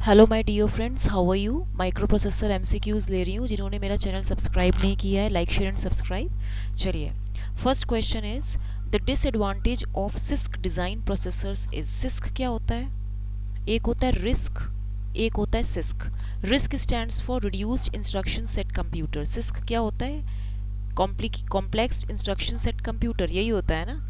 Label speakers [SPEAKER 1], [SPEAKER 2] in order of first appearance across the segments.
[SPEAKER 1] Hello my dear friends, how are you. Microprocessor MCQs ले रही हूँ। जिन्होंने मेरा चैनल सब्सक्राइब नहीं किया है, लाइक शेयर एंड सब्सक्राइब। चलिए, first question is the disadvantage of six design processors is. Six क्या होता है? एक होता है रिस्क, एक होता है six. Risk stands for reduced instruction set computer. Six क्या होता है? कॉम्प्लेक्स इंस्ट्रक्शन सेट कंप्यूटर, यही होता है ना।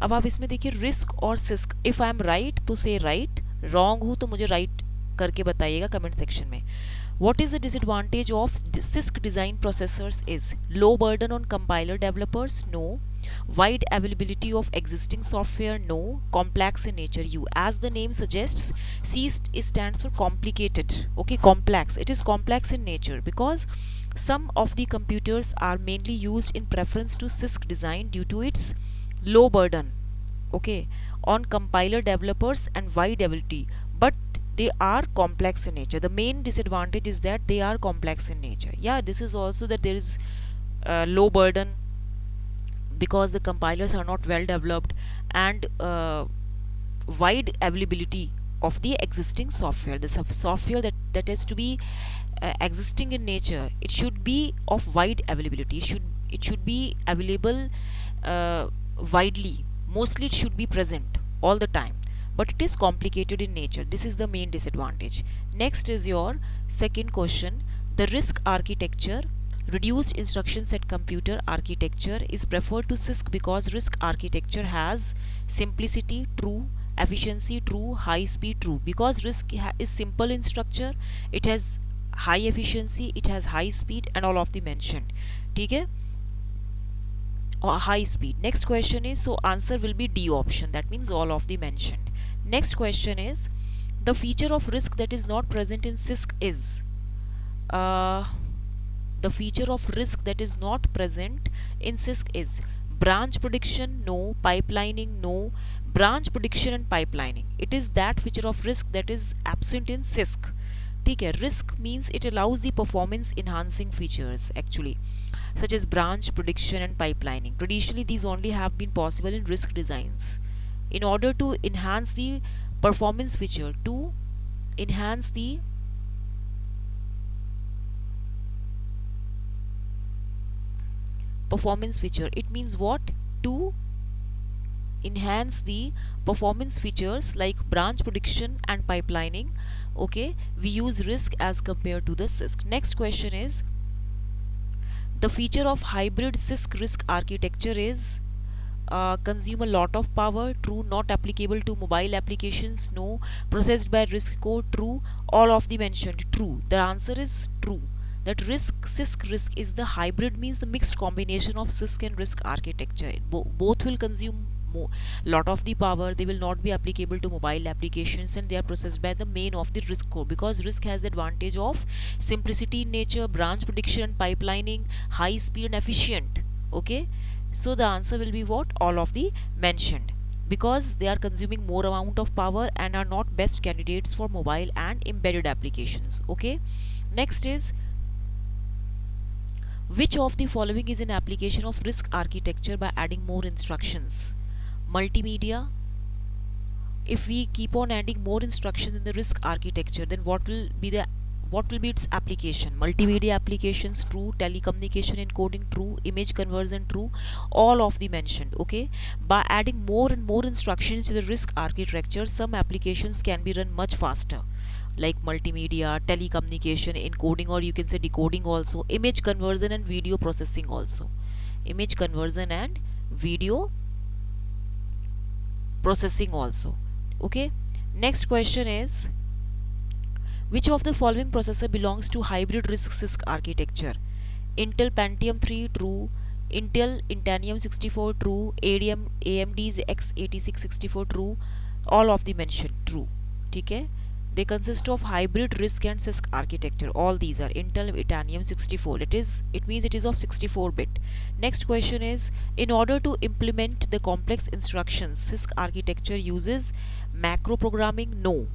[SPEAKER 1] अब आप इसमें देखिए रिस्क और six. If I am right तो से राइट, रॉन्ग हूँ तो मुझे राइट करके बताइएगा कमेंट सेक्शन में। What is the disadvantage of CISC design processors is low burden on compiler developers? No. Wide availability of existing software? No. Complex in nature? You. As the name suggests, C stands for complicated. Okay, complex. It is complex in nature because some of the computers are mainly used in preference to CISC design due to its low burden, okay, on compiler developers and wide availability, but they are complex in nature. The main disadvantage is that they are complex in nature. Yeah, this is also that there is low burden because the compilers are not well developed, and wide availability of the existing software. The software that has to be existing in nature, it should be of wide availability. It should be available uh, widely. Mostly it should be present all the time, but it is complicated in nature. This is the main disadvantage. Next is your second question. The RISC architecture, reduced instruction set computer architecture, is preferred to CISC because RISC architecture has simplicity, true, efficiency, true, high speed, true. Because RISC is simple in structure, it has high efficiency, it has high speed, and all of the mentioned. ठीक है, or high speed. Next question is, so answer will be D option, that means all of the mentioned. Next question is, the feature of RISC that is not present in CISC is, uh, the feature of RISC that is not present in CISC is branch prediction, no. Pipelining, no. Branch prediction and pipelining, it is that feature of RISC that is absent in CISC. ठीक है, risk means it allows the performance enhancing features actually, such as branch prediction and pipelining. Traditionally, these only have been possible in RISC designs. In order to enhance the performance feature, to enhance the performance feature, it means what? To enhance the performance features like branch prediction and pipelining, okay, we use RISC as compared to the CISC. Next question is, the feature of hybrid CISC RISC architecture is consume a lot of power, true. Not applicable to mobile applications, no. Processed by RISC code, true. All of the mentioned, true. The answer is true, that CISC RISC is the hybrid, means the mixed combination of CISC and RISC architecture. Both will consume lot of the power, they will not be applicable to mobile applications, and they are processed by the main of the RISC core, because RISC has the advantage of simplicity in nature, branch prediction, pipelining, high speed and efficient. Okay, so the answer will be what? All of the mentioned, because they are consuming more amount of power and are not best candidates for mobile and embedded applications. Okay, next is, which of the following is an application of RISC architecture by adding more instructions? Multimedia. If we keep on adding more instructions in the RISC architecture, then what will be its application? Multimedia applications, true. Telecommunication encoding, true. Image conversion, true. All of the mentioned. Okay, by adding more and more instructions to the RISC architecture, some applications can be run much faster, like multimedia, telecommunication encoding, or you can say decoding also, image conversion and video processing also. Image conversion and video processing also. Okay, next question is, which of the following processor belongs to hybrid RISC CISC architecture? Intel Pentium 3, true. Intel Intanium 64, true. AMD's x86-64, true. All of the mentioned, true. ठीक है, they consist of hybrid RISC and CISC architecture. All these are Intel Itanium 64. It means it is of 64-bit. Next question is, in order to implement the complex instructions, CISC architecture uses macro programming? No.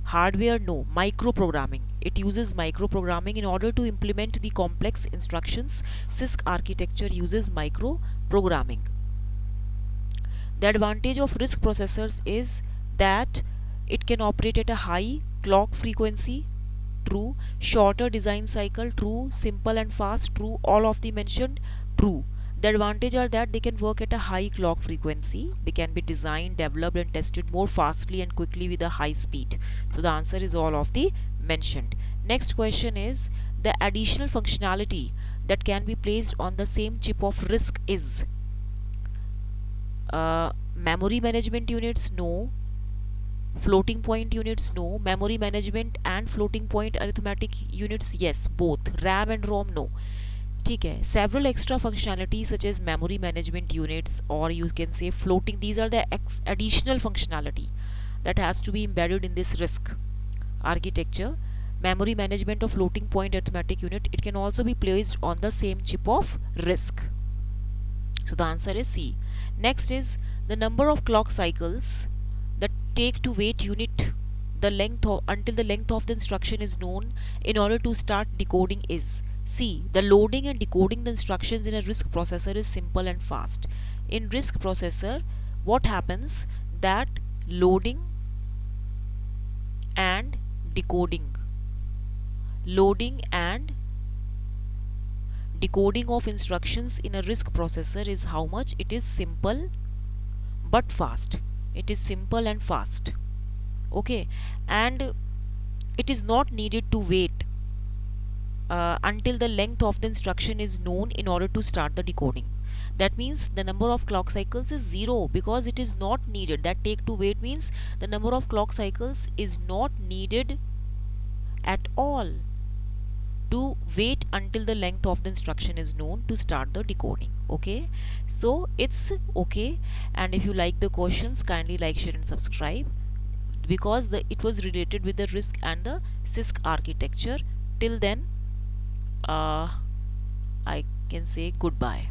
[SPEAKER 1] Hardware? No. Micro programming. It uses micro programming. In order to implement the complex instructions, CISC architecture uses micro programming. The advantage of RISC processors is that it can operate at a high clock frequency, true. Shorter design cycle, true. Simple and fast, true. All of the mentioned, true. The advantage are that they can work at a high clock frequency. They can be designed, developed and tested more fastly and quickly with a high speed. So the answer is all of the mentioned. Next question is, the additional functionality that can be placed on the same chip of RISC is memory management units, no. Floating point units, no. Memory management and floating point arithmetic units, yes, both. RAM and ROM, no. ठीक है. Several extra functionalities such as memory management units, or you can say floating, these are the additional functionality that has to be embedded in this RISC architecture. Memory management of floating point arithmetic unit, it can also be placed on the same chip of RISC. So the answer is C. Next is, the number of clock cycles that take to wait unit the length of, until the length of the instruction is known in order to start decoding is C. The loading and decoding the instructions in a RISC processor is simple and fast. In RISC processor, what happens that loading and decoding of instructions in a RISC processor is how much? It is simple but fast. It is simple and fast. Okay, and it is not needed to wait until the length of the instruction is known in order to start the decoding. That means the number of clock cycles is 0 because it is not needed. That take to wait means the number of clock cycles is not needed at all to wait until the length of the instruction is known to start the decoding. Okay, so it's okay. And if you like the questions, kindly like, share and subscribe, because it was related with the RISC and the CISC architecture. Till then, I can say goodbye.